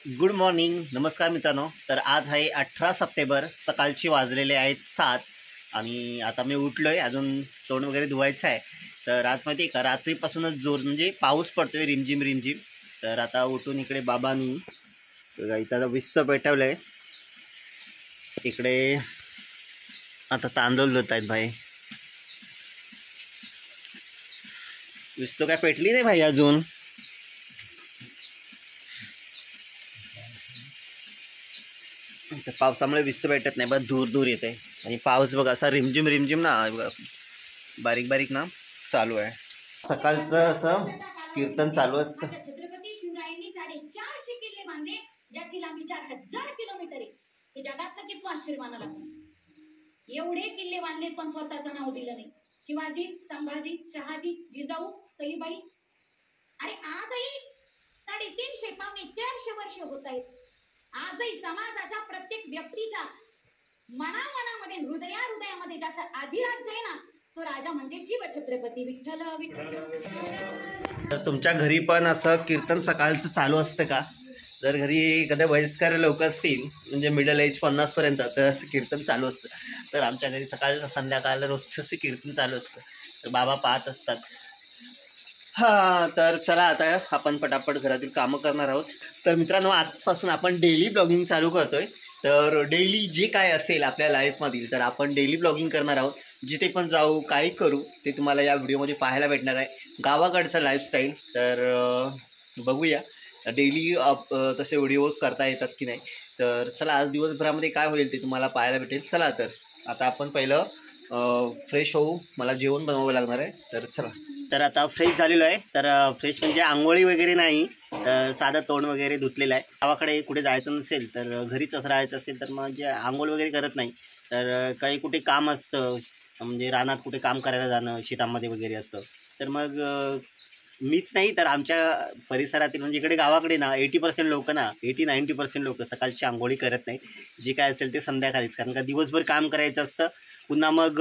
Good morning, नमस्कार मित्रांनो. तर आज आहे 18 सप्टेंबर, सकाळची वाजलेले आहेत 7 आणि आता मी उठलो आहे. अजून तोंड वगैरे धुवायचं आहे. तर आज माहिती आहे का, रात्रीपासूनच जोर म्हणजे पाऊस पडतो आहे, रिमझिम रिमझिम. तर आता उठून इकडे बाबांनी इथं विस्त पेटवलं आहे. इकडे आता तांदूळ धुत आहेत भाई. विस्त काय पेटली नाही भाई अजून. पावसामुळे विस्त भेटत नाही, बस दूर दूर येते. आणि पाऊस बघा असा रिमझिम रिमझिम ना, बारीक बारीक ना चालू आहे. सकाळचं असं कीर्तन चालू असतं. छत्रपती शिवरायांनी 450 किल्ले बांधले, ज्याची लांबी 4000 किलोमीटर आहे. हे जगातलं किती आश्चर्य मानायला लागतं. एवढे किल्ले बांधले पण स्वतःचं नाव दिलं नाही. शिवाजी, संभाजी, शहाजी, जिजाऊ, सईबाई. अरे आजही 350 पावणे 400 वर्ष होत आहेत. आजही समाजाच्या प्रत्येक व्यक्तीच्या मनामनामध्ये, हृदयामध्ये ज्याचा अधिराज्य आहे ना, तो राजा म्हणजे शिवछत्रपती विठ्ठल विठ्ठल. तर तुमच्या घरी पण असं कीर्तन सकाळचं चालू असतं का? जर घरी एखाद्या वयस्कर लोक असतील, म्हणजे मिडल एज 50 पर्यंत, तर असं कीर्तन चालू असतं. तर आमच्या घरी सकाळ संध्याकाळ रोजचं असं कीर्तन चालू असतं. तर बाबा पाहत असतात. हां, तर चला आता आपण पटापट घरातील कामं करणार आहोत. तर मित्रांनो, आजपासून आपण डेली ब्लॉगिंग चालू करतोय. तर डेली जे काय असेल आपल्या लाईफमधील, तर आपण डेली ब्लॉगिंग करणार आहोत. जिथे पण जाऊ, काही करू, ते तुम्हाला या व्हिडिओमध्ये पाहायला भेटणार आहे. गावाकडचं लाईफस्टाईल. तर बघूया डेली तसे व्हिडिओ करता येतात की नाही. तर चला, आज दिवसभरामध्ये काय होईल ते तुम्हाला पाहायला भेटेल. चला, तर आता आपण पहिलं फ्रेश होऊ. मला जेवण बनवावं लागणार आहे. तर चला. तर आता फ्रेश झालेलो आहे. तर फ्रेश म्हणजे आंघोळी वगैरे नाही, साधं तोंड वगैरे धुतलेलं आहे. गावाकडे कुठे जायचं नसेल, तर घरीच असं राहायचं असेल, तर मग जे आंघोळ वगैरे करत नाही. तर काही कुठे काम असतं, म्हणजे रानात कुठे काम करायला जाणं, शेतामध्ये वगैरे असं, तर मग मीच नाही तर आमच्या परिसरातील, म्हणजे इकडे गावाकडे ना 80% लोक ना, 80-90% लोक सकाळची आंघोळी करत नाही. जे काय असेल ते संध्याकाळीच, कारण का दिवसभर काम करायचं असतं. पुन्हा मग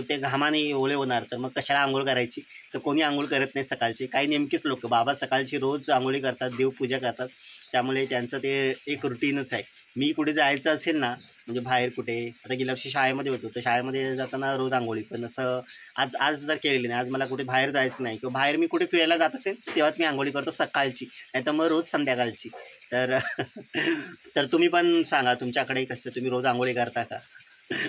ते घामाने ओले होणार, तर मग कशाला आंघोळ करायची. तर कोणी आंघोळ करत नाही सकाळची. काही नेमकीच लोक, बाबा सकाळची रोज आंघोळी करतात, देवपूजा करतात. त्यामुळे त्यांचं ते एक रुटीनच आहे. मी कुठे जायचं असेल ना, म्हणजे बाहेर कुठे, आता गेल्या वर्षी शाळेमध्ये होतो, तर शाळेमध्ये जाताना रोज आंघोळी. पण असं आज जर केलेली नाही, आज मला कुठे बाहेर जायचं नाही, किंवा बाहेर मी कुठे फिरायला जात असेल, तेव्हाच मी आंघोळी करतो सकाळची, नाही तर मग रोज संध्याकाळची. तर तर तुम्ही पण सांगा, तुमच्याकडे कसं, तुम्ही रोज आंघोळी करता का?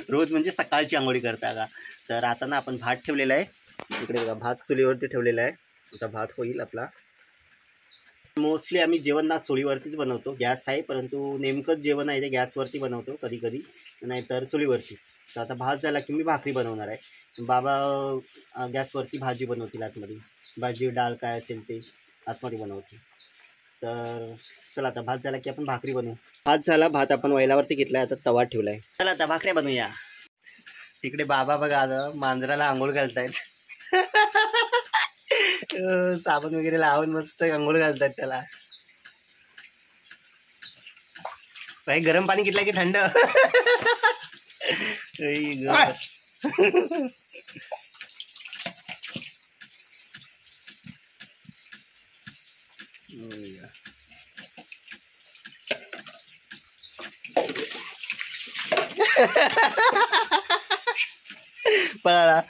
रोज म्हणजे सकाळची आंघोळी करता का? तर आता ना आपण भात ठेवलेला आहे इकडे बघा, भात चुलीवरती ठेवलेला आहे. आता भात होईल आपला. मोस्टली आम्ही जेवण ना चुलीवरतीच बनवतो. गॅस आहे, परंतु नेमकंच जेवण आहे ते गॅसवरती बनवतो कधी कधी, नाहीतर चुलीवरतीच. तर आता भात झाला की मी भाकरी बनवणार आहे. बाबा गॅसवरती भाजी बनवतील आतमध्ये, भाजी डाळ काय असेल ते आतमध्ये बनवतील. तर चला, आता भात झाला की आपण भाकरी बनवू. भात झाला, भात आपण वैलावरती घेतलाय, आता तवा ठेवलाय. चला आता भाकऱ्या बनवूया. तिकडे बाबा बघा, आता मांजराला आंघोळ घालतायत. साबण वगैरे लावून मस्त आंघोळ घालतात त्याला. भाई गरम पाणी घेतलं की थंड. पळाला.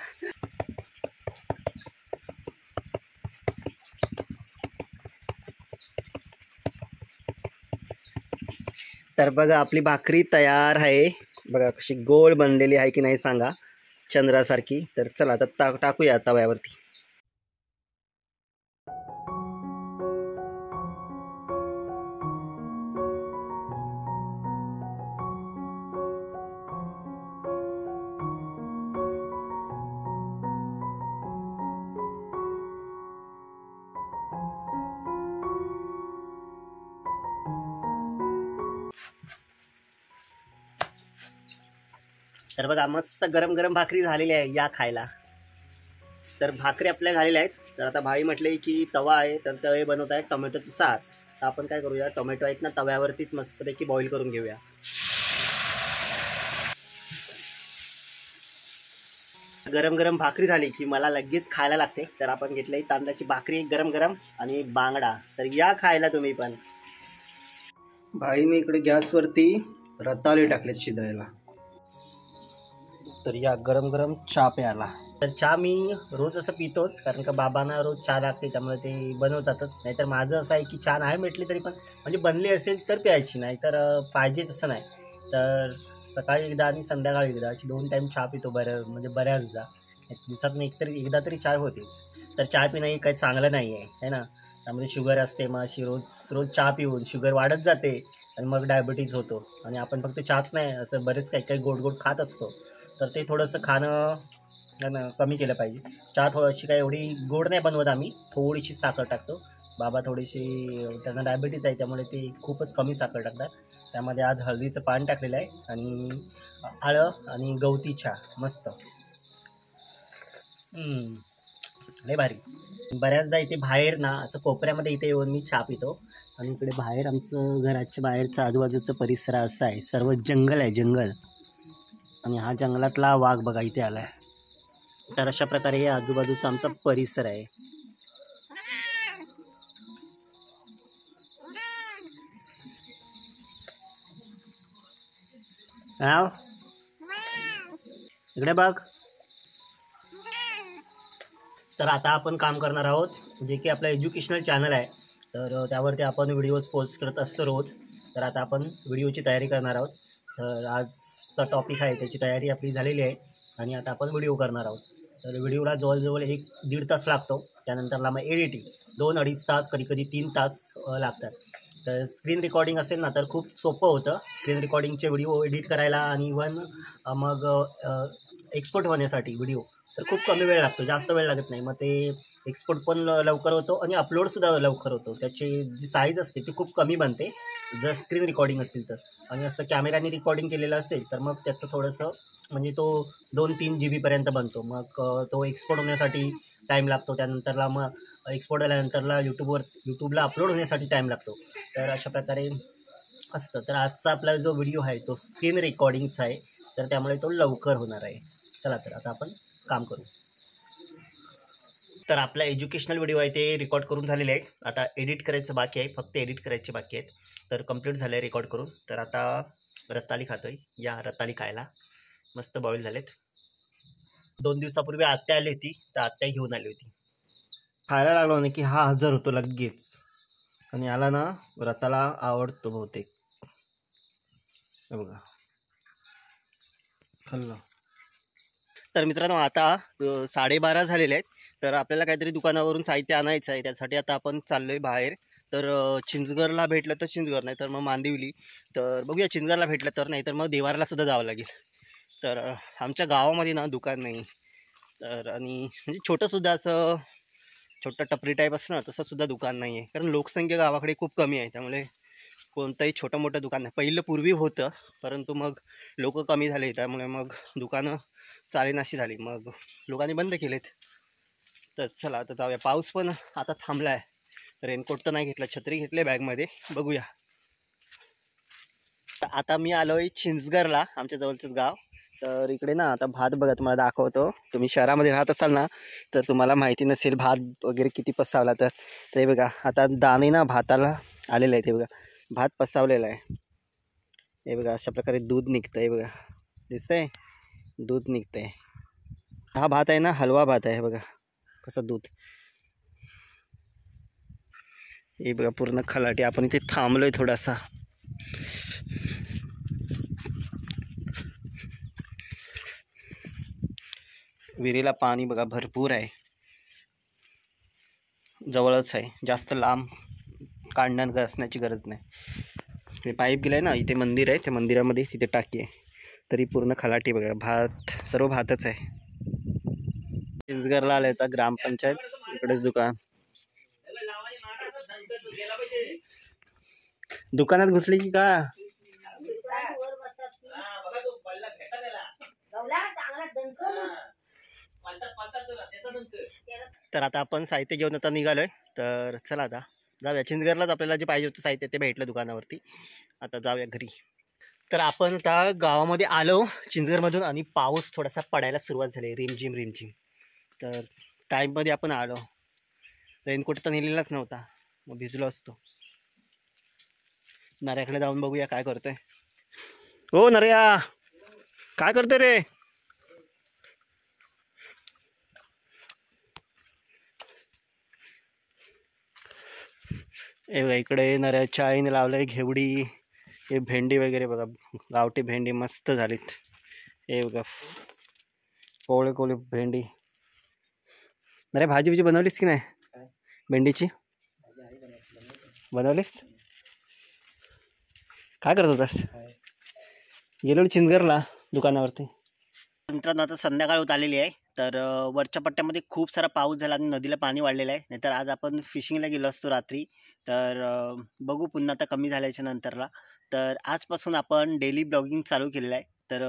तर बघा, आपली भाकरी तयार आहे. बघा कशी गोल बनलेली आहे की नाही सांगा, चंद्रासारखी. तर चला आता टाकूया तव्यावरती. तर बघा, मस्त गरम गरम भाकरी झालेली आहे, या खायला. तर भाकरी आपल्या झालेल्या आहेत. तर आता भाई म्हटले की तवा आहे, तर तवे बनवत आहे टोमॅटोचं सार. तर आपण काय करूया, टोमॅटो आहेत ना तव्यावरतीच मस्तपैकी बॉईल करून घेऊया. गरम गरम भाकरी झाली की मला लगेच खायला लागते. तर आपण घेतली तांदळाची भाकरी गरम गरम आणि बांगडा. तर या खायला तुम्ही पण. भाईने इकडे गॅसवरती रताळे टाकलेत शिजायला. तर या गरम गरम चहा प्यायला. तर चहा मी रोज असं पितोच, कारण का बाबांना रोज चहा लागते, त्यामुळे ते बनवतातच. नाहीतर माझं असं आहे की चहा नाही भेटली तरी पण म्हणजे बनली असेल तर प्यायची, नाही तर पाहिजेच असं नाही. तर सकाळी एकदा आणि संध्याकाळी एकदा अशी 2 टाईम चहा पितो म्हणजे बऱ्याचदा. दिवसातून एकदा तरी चहा होतेच. तर चहा पिणं हे काही चांगलं नाही आहे ना. त्यामध्ये शुगर असते, मग अशी रोज रोज चहा पिऊन शुगर वाढत जाते आणि मग डायबिटीज होतो. आणि आपण फक्त चहाच नाही, असं बरेच काही काही गोड गोड खात असतो. तर ते थोडंसं खाणं कमी केलं पाहिजे. चहा थोडीशी काय एवढी गोड नाही बनवत आम्ही, थोडीशी साखर टाकतो. बाबा थोडीशी, त्यांना डायबिटीज आहे त्यामुळे ते खूपच कमी साखर टाकतात. त्यामध्ये आज हळदीचं पान टाकलेलं आहे आणि आलं आणि गवती चहा मस्त. लय भारी. बऱ्याचदा इथे बाहेर ना असं कोपऱ्यामध्ये इथे येऊन मी चहा पितो. आणि इकडे बाहेर आमचं घराच्या बाहेरचं आजूबाजूचं परिसर असं आहे, सर्व जंगल आहे, जंगल. आणि हा जंगलातला वाघ बघा इथे आलाय. तर अशा प्रकारे हे आजूबाजूचा आमचा परिसर आहे. इकडे बघ. तर आता आपण काम करणार आहोत, जे की आपलं एज्युकेशनल चॅनल आहे. तर त्यावरती आपण व्हिडिओज पोस्ट करत असतो रोज. तर आता आपण व्हिडिओची तयारी करणार आहोत. तर आजचा टॉपिक आहे, त्याची तयारी आपली झालेली आहे आणि आता आपण व्हिडिओ करणार आहोत. तर व्हिडिओला जवळजवळ 1-1.5 तास लागतो. त्यानंतरला मग एडिटिंग 2-2.5 तास, कधीकधी 3 तास लागतात. तर स्क्रीन रेकॉर्डिंग असेल ना तर खूप सोपं होतं स्क्रीन रेकॉर्डिंगचे व्हिडिओ एडिट करायला. आणि इव्हन मग एक्सपोर्ट होण्यासाठी व्हिडिओ तर खूप कमी वेळ लागतो, जास्त वेळ लागत नाही. मग ते एक्सपोर्ट पण लवकर होतो आणि अपलोडसुद्धा लवकर होतो. त्याची जी साईज असते ती खूप कमी बनते जर स्क्रीन रेकॉर्डिंग असेल तर. आणि असं कॅमेऱ्याने रेकॉर्डिंग केलेलं असेल तर मग त्याचं थोडंसं म्हणजे तो 2-3 GB पर्यंत बनतो. मग तो एक्सपोर्ट होण्यासाठी टाईम लागतो. त्यानंतरला मग एक्सपोर्ट झाल्यानंतरला यूट्यूबला अपलोड होण्यासाठी टाईम लागतो. तर अशा प्रकारे असतं. तर आजचा आपला जो व्हिडिओ आहे तो स्क्रीन रेकॉर्डिंगचा आहे, तर त्यामुळे तो लवकर होणार आहे. चला तर आता आपण काम करू. तर आपला एज्युकेशनल व्हिडिओ आहे ते रेकॉर्ड करून झालेले आहेत. आता एडिट करायचं बाकी आहे, फक्त एडिट करायचे बाकी आहेत. तर कंप्लीट झालं आहे रेकॉर्ड करून. तर आता रताळी खातोय. या रताळी खायला मस्त बॉईल झालेत. 2 दिवसापूर्वी आत्या आली होती, तर आत्या घेऊन आली होती. खायला लागलो ना की हा हजर होतो लगेच. आणि याला ना रताळा आवडतो बहुतेक. हे बघा खाल्लं. तर मित्रांनो आता 12:30 झालेले आहेत. तर आपल्याला काहीतरी दुकानावरून साहित्य आणायचं आहे. त्यासाठी आता आपण चाललोय बाहेर. तर चिंचगडला भेटलं तर चिंचगड, नाही तर मग मांदिवली. तर बघूया, चिंचगडला भेटलं तर, नाही तर मग देवारला सुद्धा जावं लागेल. तर आमच्या गावामध्ये ना दुकान नाही. तर आणि म्हणजे छोटंसुद्धा असं छोटं टपरी टाईप असतं ना तसं सुद्धा दुकान नाही आहे. कारण लोकसंख्या गावाकडे खूप कमी आहे, त्यामुळे कोणतंही छोटं मोठं दुकान नाही. पहिलं पूर्वी होतं, परंतु मग लोक कमी झाले, त्यामुळे मग दुकानं चालेनाशी झाली, मग लोकांनी बंद केलेत. तर चला आता जाऊया. पाऊस पण आता थांबला आहे. रेनकोट तर नाही घेतला, छत्री घेतले बॅगमध्ये. बघूया. आता मी आलो आहे चिंचगडला, आमच्या जवळचंच गाव. तर इकडे ना आता भात बघा तुम्हाला दाखवतो. तुम्ही शहरामध्ये राहत असाल ना तर तुम्हाला माहिती नसेल भात वगैरे किती पसावला. तर ते बघा आता दाणे ना भाताला आलेले आहे. ते बघा भात पसावलेला आहे. हे बघा अशा प्रकारे दूध निघतं आहे. बघा दिसतंय, दूध निघतंय. हा भात आहे ना हलवा भात आहे. बघा कसं दूध. हे बघा पूर्ण खलाटी. आपण इथे थांबलोय थोडासा. विहिरीला पाणी बघा भरपूर आहे, जवळच आहे, जास्त लांब काढण्यात असण्याची गरज नाही. ते पाईप गेलाय ना, इथे मंदिर आहे, त्या मंदिरामध्ये तिथे टाकी आहे. तरी पूर्ण खलाटी बघा. भात सर्व भातच आहे. चिंचगडला आले तर ग्रामपंचायत, इकडेच दुकान. दुकानात घुसली की का. तर आता आपण साहित्य घेऊन आता निघालोय. तर चला आता जाऊया चिंचगडलाच. आपल्याला जे पाहिजे होतं साहित्य ते भेटलं दुकानावरती. आता जाऊया घरी. तर आपण आता गावामध्ये आलो चिंचगडमधून आणि पाऊस थोडासा पडायला सुरुवात झाली, रिमझिम रिमझिम. तर टाईममध्ये आपण आलो. रेनकोट तर नेलेलाच नव्हता, मग भिजलो असतो. नऱ्याकडे जाऊन बघूया काय करतोय. हो नर्या, काय करतोय रे? हे बघा इकडे नऱ्याच्या आईने लावलंय घेवडी, हे भेंडी वगैरे बघा, गावठी भेंडी मस्त झालीत. हे बघा कोवळे कोवळे भेंडी. नऱ्या भाजी बिजी बनवलीस की नाही भेंडीची? बनवलीस? काय करत होतास? गेलो चिंचगरला दुकानावरती. मित्रांनो आता संध्याकाळ होत आलेली आहे, तर वरच्या पट्ट्यामध्ये खूप सारा पाऊस झाला आणि नदीला पाणी वाढलेलं आहे. नाहीतर आज आपण फिशिंगला गेलो असतो रात्री. तर बघू पुन्हा आता कमी झाल्याच्या नंतरला. तर आजपासून आपण डेली ब्लॉगिंग चालू केलेलं आहे. तर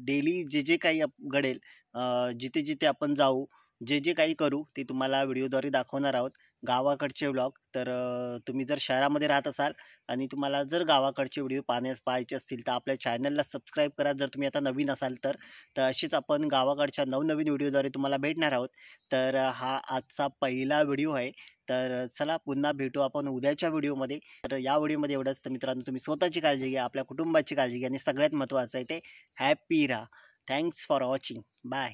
डेली जे जे काही घडेल, जिथे जिथे आपण जाऊ, जे जे काही करू ते तुम्हाला व्हिडिओद्वारे दाखवणार आहोत. गावाकडचे व्लॉग. तर तुम्ही जर शहरामध्ये राहत असाल आणि तुम्हाला जर गावाकडचे व्हिडिओ पाहायचे असतील तर आपल्या चॅनलला सबस्क्राईब करा, जर तुम्ही आता नवीन असाल तर. तर अशीच आपण गावाकडच्या नवनवीन व्हिडिओद्वारे तुम्हाला भेटणार आहोत. तर हा आजचा पहिला व्हिडिओ आहे. तर चला पुन्हा भेटू आपण उद्याच्या व्हिडिओमध्ये. तर या व्हिडिओमध्ये एवढंच. तर मित्रांनो तुम्ही स्वतःची काळजी घ्या, आपल्या कुटुंबाची काळजी घ्या आणि सगळ्यात महत्त्वाचं आहे ते हॅपी राहा. Thanks for watching. बाय.